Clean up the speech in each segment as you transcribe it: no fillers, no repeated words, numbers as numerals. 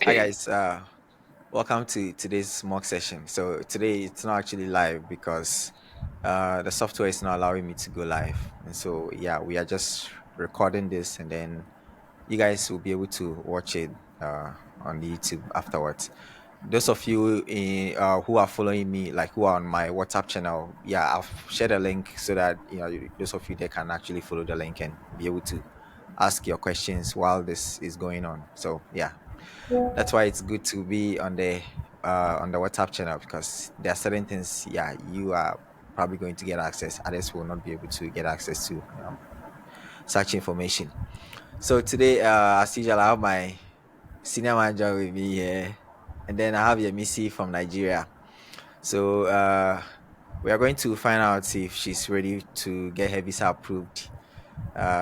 Hi Okay. guys, welcome to today's mock session. So today it's not actually live because the software is not allowing me to go live, and so yeah, we are just recording this, and then you guys will be able to watch it on the YouTube afterwards. Those of you who are following me, like who are on my WhatsApp channel, yeah, I've shared a link so that those of you that can actually follow the link and be able to ask your questions while this is going on. So yeah, that's why it's good to be on the WhatsApp channel because there are certain things, yeah, you are probably going to get access. Others will not be able to get access to such information. So today, as usual, I have my senior manager with me here, and then I have Yemisi from Nigeria. So we are going to find out if she's ready to get her visa approved.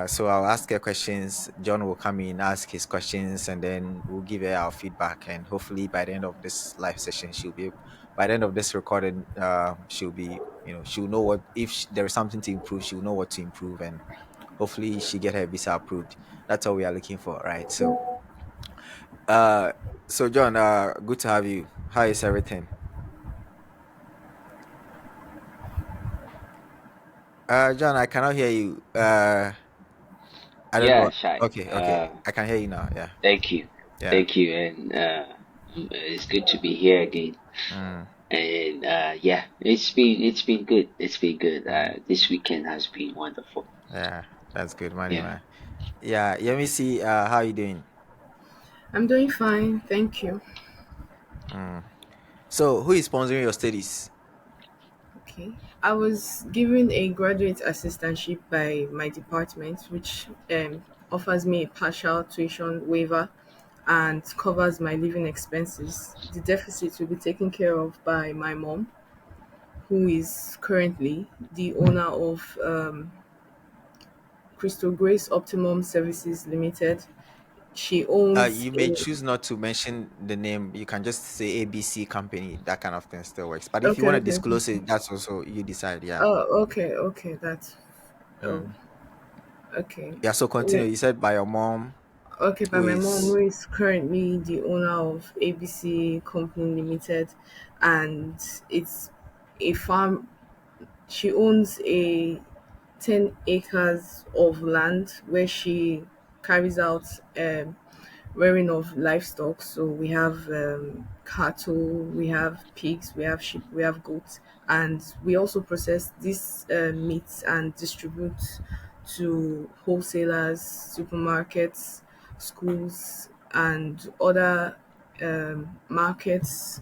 So I'll ask her questions. John will come in, ask his questions, and then we'll give her our feedback. And hopefully, by the end of this live session, by the end of this recording, she'll be, she'll know what if there is something to improve. She'll know what to improve, and hopefully, she get her visa approved. That's all we are looking for, right? Uh, so John, good to have you. How is everything? John, I cannot hear you. I don't Yeah, know. Shai. Okay, I can hear you now. Yeah, Thank you. yeah. Thank you. And it's good to be here again. Mm, And yeah, it's been good. It's been good. mm. This weekend has been wonderful. Yeah, that's good money, Yeah. man. Yeah, let me see. How you doing? I'm doing fine, thank you. Mm. So, who is sponsoring your studies? Okay. I was given a graduate assistantship by my department, which offers me a partial tuition waiver and covers my living expenses. The deficit will be taken care of by my mom, who is currently the owner of Crystal Grace Optimum Services Limited. She owns You may a. choose not to mention the name. You can just say ABC company. That kind of thing still works. But if you Okay, want to okay. disclose it, that's also you decide. Yeah. Oh, okay, okay. That's. Oh, Mm. okay. Yeah. So continue. You said by your mom, Okay, by who my mom, is who is currently the owner of ABC Company Limited, and it's a farm. She owns a 10 acres of land where she carries out rearing of livestock. So we have cattle, we have pigs, we have sheep, we have goats, and we also process these meats and distribute to wholesalers, supermarkets, schools, and other markets,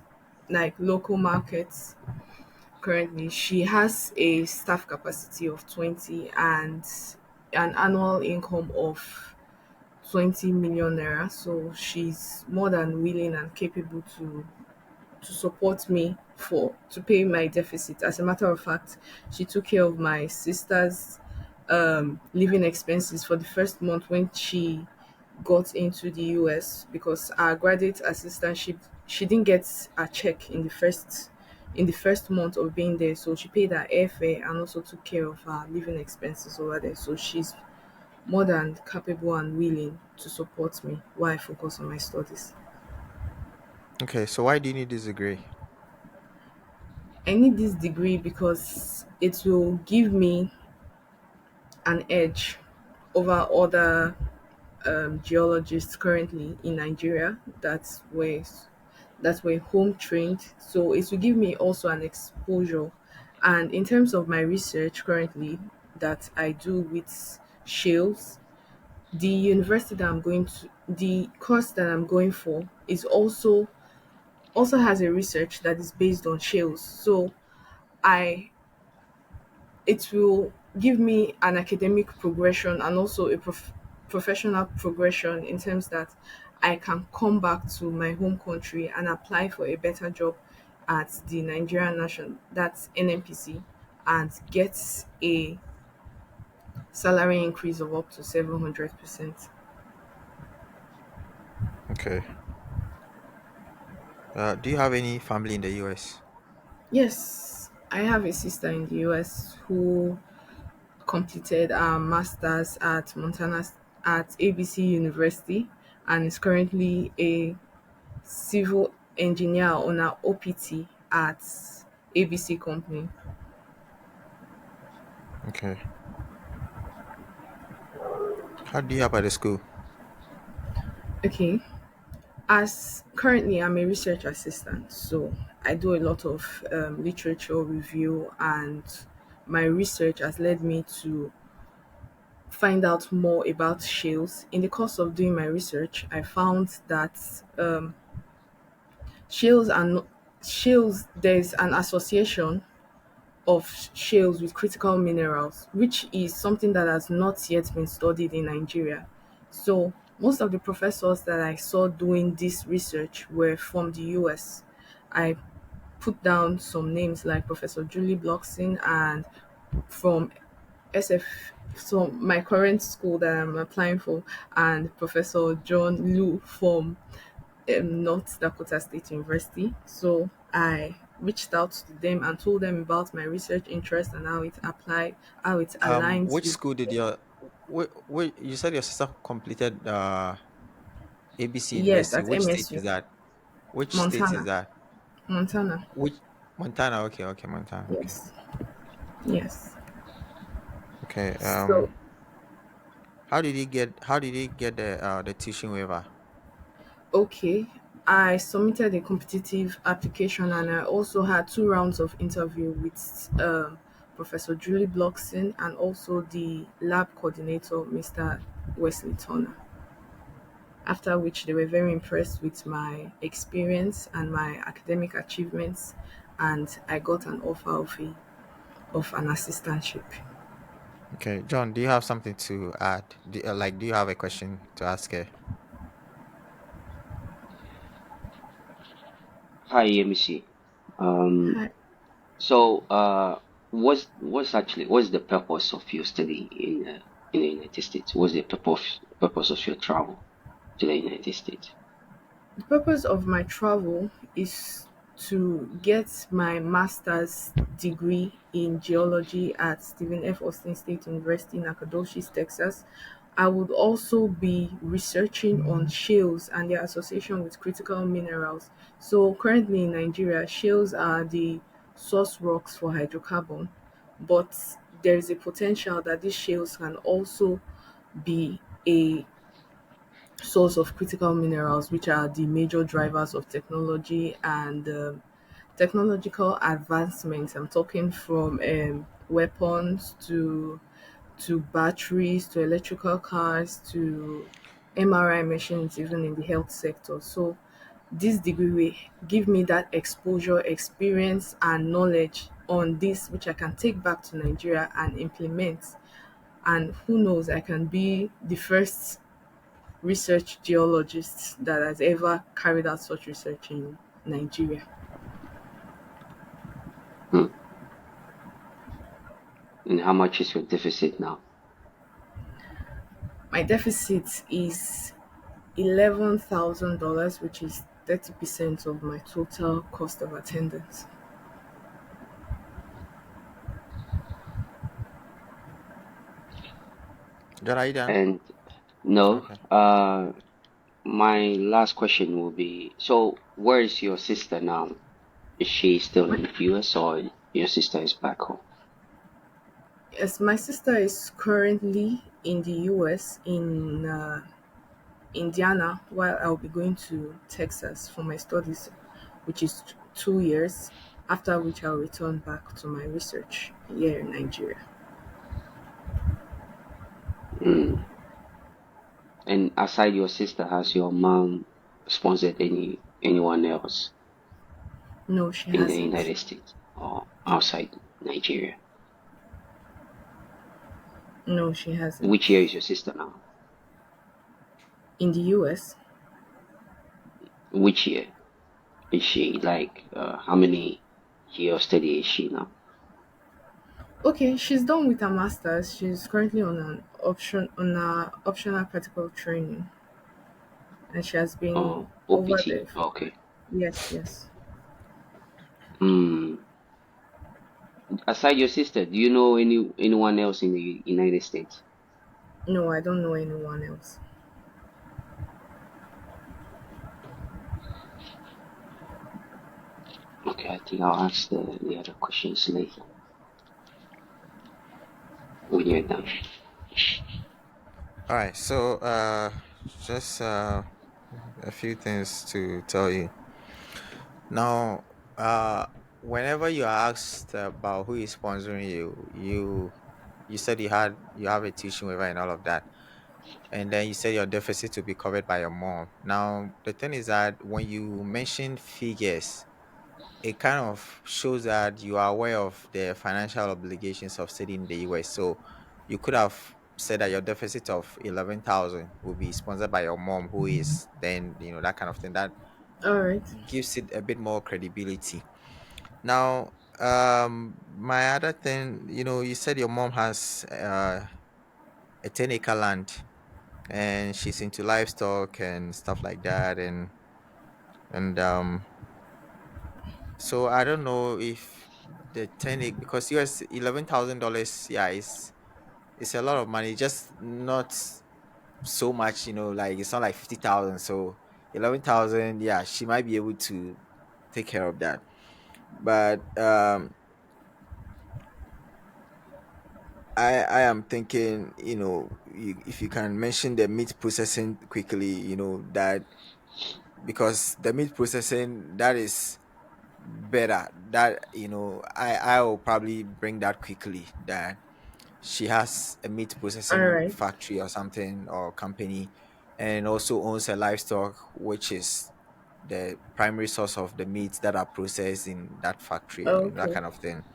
like local markets. Currently, she has a staff capacity of 20 and an annual income of 20 million naira. So she's more than willing and capable to support me for to pay my deficit. As a matter of fact, she took care of my sister's living expenses for the first month when she got into the US, because our graduate assistantship, she didn't get a check in the first month of being there. So she paid her airfare and also took care of her living expenses over there. So she's more than capable and willing to support me while I focus on my studies. okay. So why do you need this degree? I need this degree because it will give me an edge over other geologists currently in Nigeria that were home trained. So it will give me also an exposure. And in terms of my research currently that I do with shales, the course that I'm going for is also has a research that is based on shales. So I it will give me an academic progression and also a professional progression in terms that I can come back to my home country and apply for a better job at the Nigerian Nation, that's NNPC, and get a salary increase of up to 700%. Okay. Do you have any family in the US? Yes, I have a sister in the US who completed her masters at Montana at ABC University and is currently a civil engineer on our OPT at ABC company. Okay. How do you help at the school? Okay. As currently, I'm a research assistant, so I do a lot of literature review, and my research has led me to find out more about shales. In the course of doing my research, I found that shales are not shales. There's an association of shales with critical minerals, which is something that has not yet been studied in Nigeria. So most of the professors that I saw doing this research were from the US. I put down some names like Professor Julie Blockson and from SF, so my current school that I'm applying for, and Professor John Liu from North Dakota State University. So I reached out to them and told them about my research interest and how it aligns Which with. school did your you said your sister completed ABC Yes, University? at Which state MSU, is that? Which state is Montana, that? Montana. Which Montana? Okay, okay, Montana. Okay, Yes, yes. okay. So How did he get the teaching waiver? okay, I submitted a competitive application and I also had two rounds of interview with Professor Julie Blockson and also the lab coordinator, Mr. Wesley Turner. After which they were very impressed with my experience and my academic achievements, and I got an offer of an assistantship. Okay, John, do you have something to add? Do you have a question to ask her? Hi, Yemisi. Um, Hi. so, what's the purpose of your study in the United States? What's the purpose of your travel to the United States? The purpose of my travel is to get my master's degree in geology at Stephen F. Austin State University in Nacogdoches, Texas. I would also be researching on shales and their association with critical minerals. So, currently in Nigeria, shales are the source rocks for hydrocarbon, but there is a potential that these shales can also be a source of critical minerals, which are the major drivers of technology and technological advancements. I'm talking from weapons to batteries to electrical cars to MRI machines, even in the health sector. So this degree will give me that exposure, experience, and knowledge on this, which I can take back to Nigeria and implement. And who knows, I can be the first research geologist that has ever carried out such research in Nigeria. Hmm. And how much is your deficit now? My deficit is $11,000, which is 30% of my total cost of attendance. John, are you done? And no, Okay. my last question will be, so where is your sister now? Is she still My, in the US or your sister is back home? yes, my sister is currently in the US in Indiana, while I'll be going to Texas for my studies, which is 2 years. After which I'll return back to my research here in Nigeria. Mm. And aside your sister, has your mom sponsored anyone else No, she in the hasn't. United States or No, outside Nigeria? no, she hasn't. Which year is your sister now? In the US. Which year is she? Like, how many year of study is she now? Okay, she's done with her masters. She's currently on an optional practical training, and she has been Oh, over OPT. there. Okay. Yes, yes. Hmm. Aside your sister, do you know anyone else in the United States? No, I don't know anyone else. I think I'll ask the other questions later when you're done. All right. So just a few things to tell you. Now, whenever you are asked about who is sponsoring you, you said you have a tuition waiver and all of that, and then you said your deficit to be covered by your mom. Now, the thing is that when you mention figures, it kind of shows that you are aware of the financial obligations of studying in the US. So you could have said that your deficit of 11,000 will be sponsored by your mom, who is then, that kind of thing. That All right. gives it a bit more credibility. Now, my other thing, you said your mom has a 10-acre land and she's into livestock and stuff like that. And so I don't know if the 10 because US $11,000, yeah, it's a lot of money, just not so much, like it's not like 50,000. So 11,000, yeah, she might be able to take care of that. But I am thinking, if you can mention the meat processing quickly, that because the meat processing, that is better. That, I will probably bring that quickly. That she has a meat All processing right. factory or something or company, and also owns a livestock, which is the primary source of the meats that are processed in that factory, that Okay. kind of thing.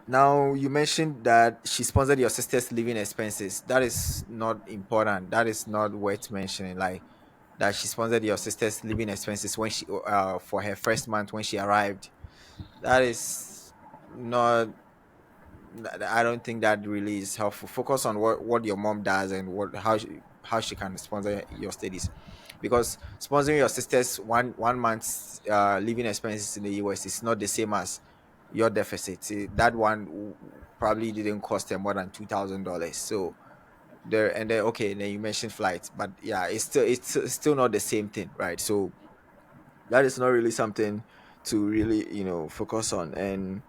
Now, you mentioned that she sponsored your sister's living expenses. That is not important. That is not worth mentioning. Like that she sponsored your sister's living expenses when she for her first month when she arrived. That is not. I don't think that really is helpful. Focus on what your mom does and how she can sponsor your studies, because sponsoring your sister's one month's living expenses in the US is not the same as your deficit. That one probably didn't cost her more than $2,000. So there, and then okay, then you mentioned flights, but yeah, it's still not the same thing, right? So that is not really something to really focus on. And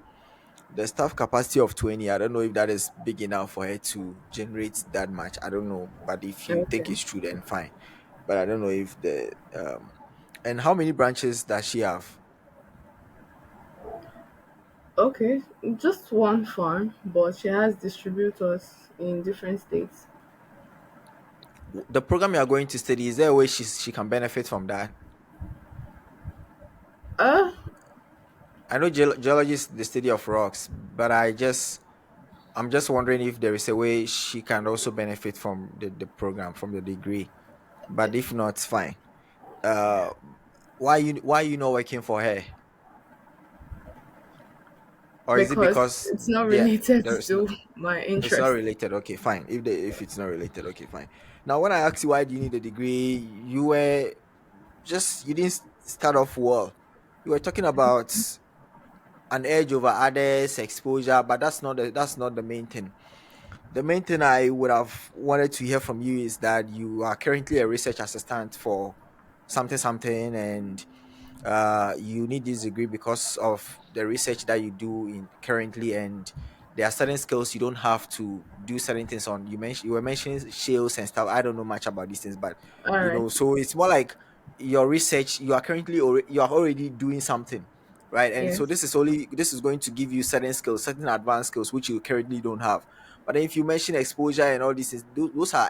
the staff capacity of 20, I don't know if that is big enough for her to generate that much. I don't know, but if you think Okay. it's true, then fine. But I don't know if the and how many branches does she have? Okay. Just one farm, but she has distributors in different states. The program you are going to study, is there a way she can benefit from that? Uh, I know geology is the study of rocks, but I'm just wondering if there is a way she can also benefit from the program, from the degree. But if not, fine. Uh, why you not working for her? Or is it because because it's not yeah, related there is no, to my it's not interest. related? Okay, fine. If it's not related, okay, fine. Now, when I asked you why do you need a degree, you were just you didn't start off well. You were talking about an edge over others, exposure, but that's not the main thing. The main thing I would have wanted to hear from you is that you are currently a research assistant for something something, and you need this degree because of the research that you do in currently, and there are certain skills you don't have to do certain things on. You were mentioning shales and stuff. I don't know much about these things, but All right. so it's more like your research. You are currently you are already doing something, right? And so Yes. this is going to give you certain skills, certain advanced skills which you currently don't have. But then if you mention exposure and all these things, those are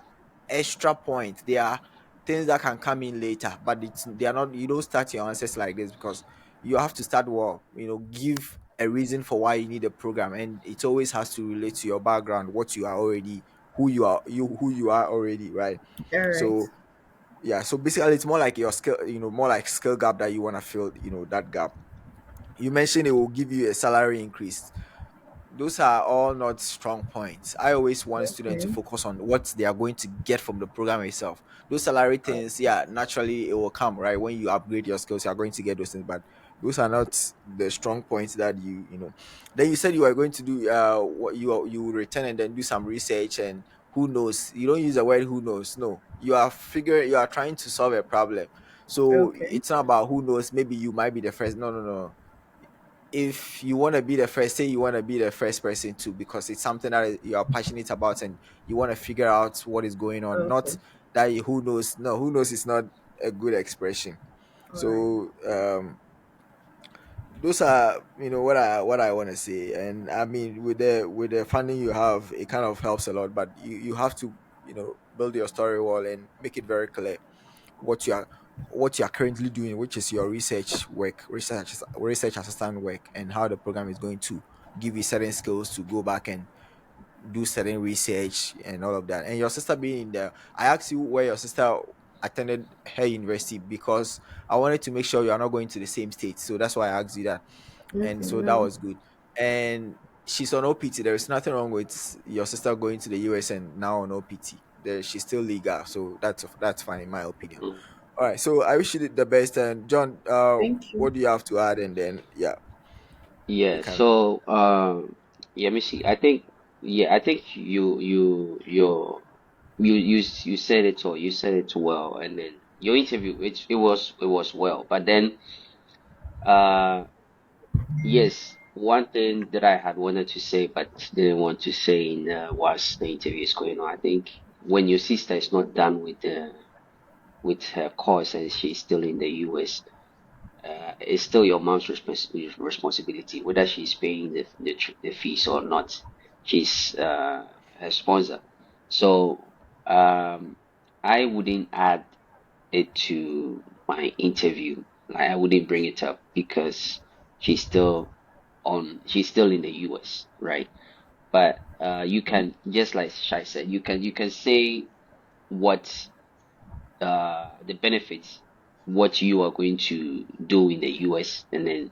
extra points. They are things that can come in later, but they are not. You don't start your answers like this because you have to start well. Give a reason for why you need a program, and it always has to relate to your background, what you are already, who you are already, right? All right. So yeah, so basically, it's more like your skill, more like skill gap that you want to fill, that gap. You mentioned it will give you a salary increase. Those are all not strong points. I always want students to Okay. focus on what they are going to get from the program itself. Those salary things, yeah, naturally it will come, right? When you upgrade your skills, you are going to get those things, but those are not the strong points that you. Then you said you are going to do what you will return and then do some research, and who knows? You don't use the word who knows. No, you are trying to solve a problem. So Okay. it's not about who knows, maybe you might be the first. No, no, no. if you want to be the first, say you want to be the first person to, because it's something that you are passionate about and you want to figure out what is going on, not Okay. that who knows. No, who knows is not a good expression. All right. So those are, what I want to say. And I mean, with the funding you have, it kind of helps a lot, but you have to, build your story wall and make it very clear what you are currently doing, which is your research work, research assistant work, and how the program is going to give you certain skills to go back and do certain research and all of that. And your sister being in there, I asked you where your sister attended her university because I wanted to make sure you are not going to the same state. So that's why I asked you that. And Okay. so that No. was good. And she's on OPT. There is nothing wrong with your sister going to the US and now on OPT. She's still legal, so that's fine in my opinion. Mm. All right, so I wish you the best. And John, Thank you. what do you have to add? And then yeah, we Yeah. can. So, Yemisi, I think you said it all. You said it well, and then your interview, it was well. But then, uh, yes, one thing that I had wanted to say but didn't want to say in was the interview is going on. I think when your sister is not done with her course and she's still in the US, it's still your mom's responsibility whether she's paying the fees or not. She's her sponsor. So I wouldn't add it to my interview. Like I wouldn't bring it up because she's still in the US, right? But you can, just like Shai said, you can say what the benefits, what you are going to do in the US, and then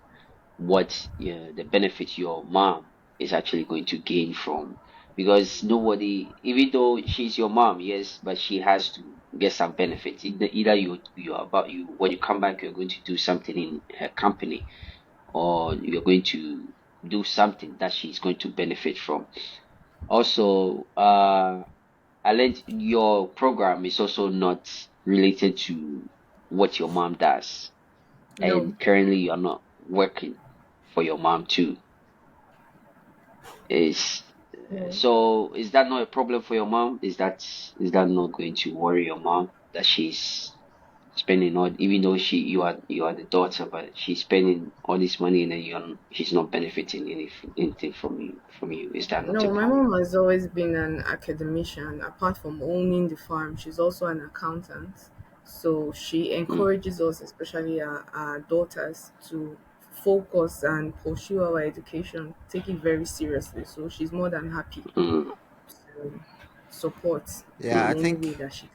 what the benefit your mom is actually going to gain from. Because nobody, even though she's your mom, yes, but she has to get some benefits. Either you are about you when you come back, you're going to do something in her company, or you're going to do something that she's going to benefit from. Also, I learned your program is also not related to what your mom does, No. and currently you're not working for your mom too. Is No. so is that not a problem for your mom? Is that not going to worry your mom that she's spending all, even though you are the daughter, but she's spending all this money and then she's not benefiting anything from you. Is that not a No, my problem? mom has always been an academician. Apart from owning the farm, she's also an accountant. So she Mm, encourages us, especially our daughters, to focus and pursue our education, take it very seriously. So she's more than happy mm, to support Yeah, in I any way think. that she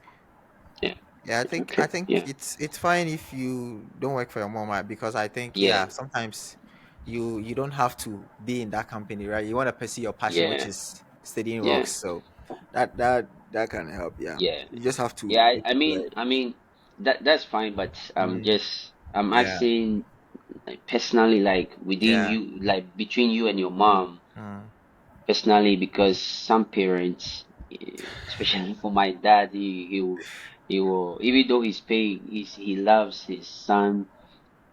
yeah. Yeah, I think Yeah. it's fine if you don't work for your mom, because I think, Yeah. yeah, sometimes you don't have to be in that company, right? You want to pursue your passion, which Yeah. is studying Yeah. rocks. So that can help. Yeah, Yeah. you just have to Yeah. I, make I it mean, clear. I mean that's fine, but Mm, I'm yeah, asking, like, personally, like within yeah, you, like between you and your mom, mm, personally, because some parents, especially for my dad, he will, even though he loves his son,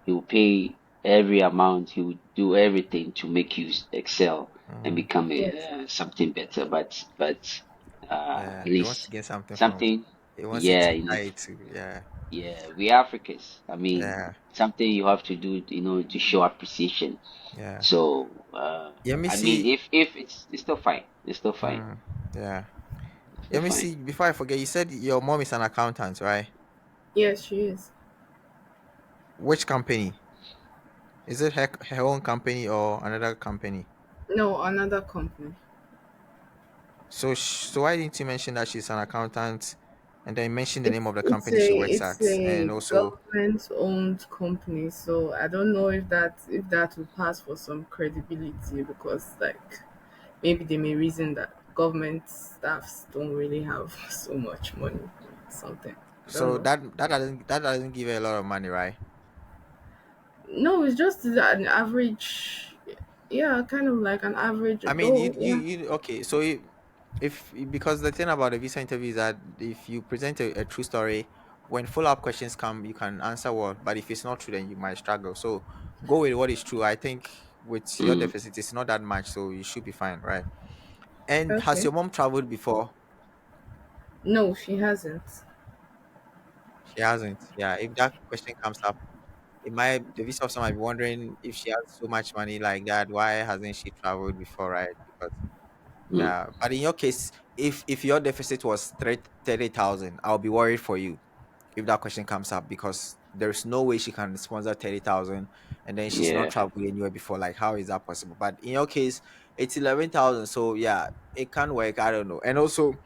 he will pay every amount, he will do everything to make you excel and mm, become Yes. something better. But yeah. at He wants to least get something from. something, He wants you yeah, to try it too. Yeah, we Africans. I mean, yeah, something you have to do, to show appreciation. yeah. So, Let me I mean, see. if it's still fine, it's still fine, Mm, yeah. it's still Let me fine. see. Before I forget, you said your mom is an accountant, right? Yes, she is. Which company? Is it her own company or another company? No, another company. So why didn't you mention that she's an accountant, and then mention the name It's of the it's company a she works it's at, a and also government owned company, so I don't know if that will pass for some credibility because like maybe they may reason that government staffs don't really have so much money or something. I don't so know. that doesn't give her a lot of money, right? No, it's just an average, yeah, kind of like an average I mean, though, yeah. okay. So if because the thing about the visa interview is that if you present a true story, when follow-up questions come, you can answer well, but if it's not true, then you might struggle. So go with what is true. I think with your Mm. deficit, it's not that much, so you should be fine, right? And has Okay. your mom traveled before? No, she hasn't. She hasn't. Yeah. If that question comes up, the visa officer might be wondering if she has so much money like that, why hasn't she traveled before, right? Because Mm. yeah. But in your case, if your deficit was 30,000, I'll be worried for you if that question comes up because there's no way she can sponsor 30,000 and then she's not Yeah. traveled anywhere before. Like, how is that possible? But in your case, it's 11,000. So yeah, it can work. I don't know. And also,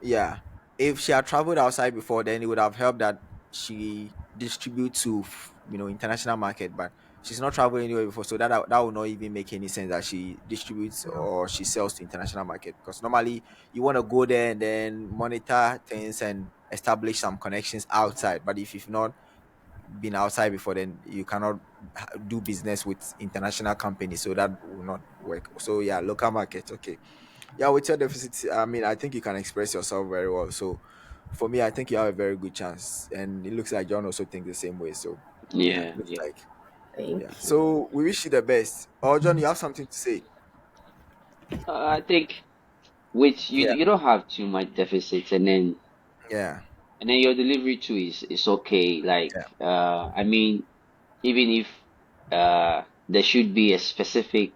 yeah, if she had traveled outside before, then it would have helped that she distribute to international market. But she's not traveled anywhere before, so that would not even make any sense that she distributes or she sells to international market. Because normally you want to go there and then monitor things and establish some connections outside. But if you've not been outside before, then you cannot do business with international companies, so that will not work. So yeah, local market, okay. Yeah, with your deficit, I mean, I think you can express yourself very well. So for me, I think you have a very good chance. And it looks like John also thinks the same way. So yeah, Yeah. looks Yeah. like, Thank yeah. you. So we wish you the best. Oh, John, you have something to say? I think with you, Yeah, you don't have too much deficits, yeah, and then your delivery too is okay. Like, yeah, I mean, even if there should be a specific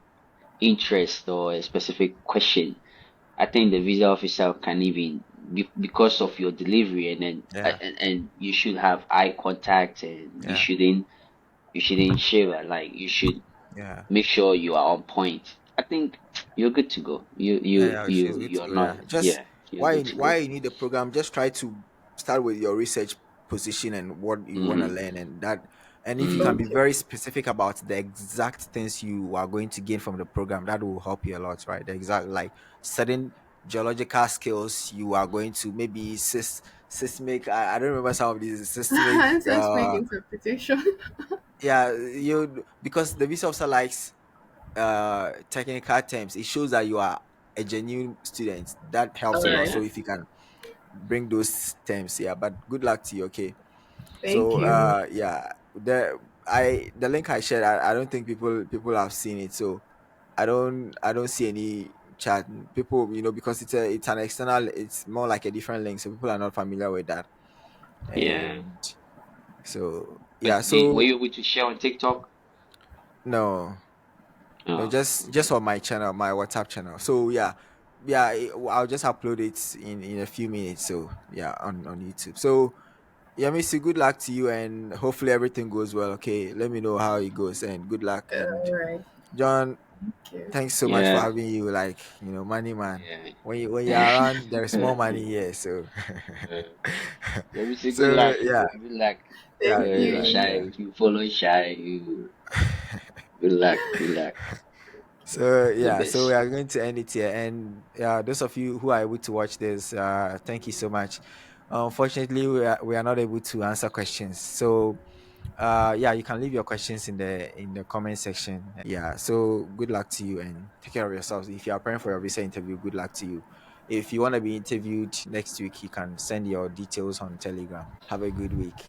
interest or a specific question, I think the visa officer can even because of your delivery, and then yeah, and you should have eye contact, and yeah, you shouldn't shiver. Like, you should yeah. make sure you are on point. I think you're good to go. Yeah, yeah, she's good to You're go. not. Yeah, just Yeah, you're good to why go. you need the program? Just try to start with your research position and what you want to Mm-hmm. learn, and that. And if you can Mm-hmm. be Okay. very specific about the exact things you are going to gain from the program, that will help you a lot, right? The exact like certain geological skills you are going to maybe seismic. I don't remember some of these seismic. Seismic interpretation. Yeah, you because the visa officer likes technical terms. It shows that you are a genuine student. That helps All a lot. right. So Yeah. if you can bring those terms, yeah. But good luck to you. Okay. Thank So you. yeah, the link I shared, I don't think people have seen it. So I don't see any chat. People, because it's an external, it's more like a different link. So people are not familiar with that. Yeah. And so But yeah, were so you able to share on TikTok? no. No, Oh, just okay. on my channel, my WhatsApp channel. So yeah, yeah, I'll just upload it in a few minutes. So yeah, on YouTube. So yeah, Missy, good luck to you, and hopefully everything goes well. Okay, let me know how it goes, and good luck. And All right. John, Thank you. thanks so much for Yeah. having you. Like money man. When you're Yeah. around, there's more money here. So Uh, Let me say good so luck. yeah, Good luck. yeah, Thank good luck. you. Shy. Yeah. If you follow Shy, you good luck. Good luck. So The yeah, so we best. are going to end it here. And those of you who are able to watch this, thank you so much. Unfortunately, we are not able to answer questions. So yeah, you can leave your questions in the comment section. Yeah. So good luck to you and take care of yourselves. If you are preparing for your visa interview, good luck to you. If you want to be interviewed next week, you can send your details on Telegram. Have a good week.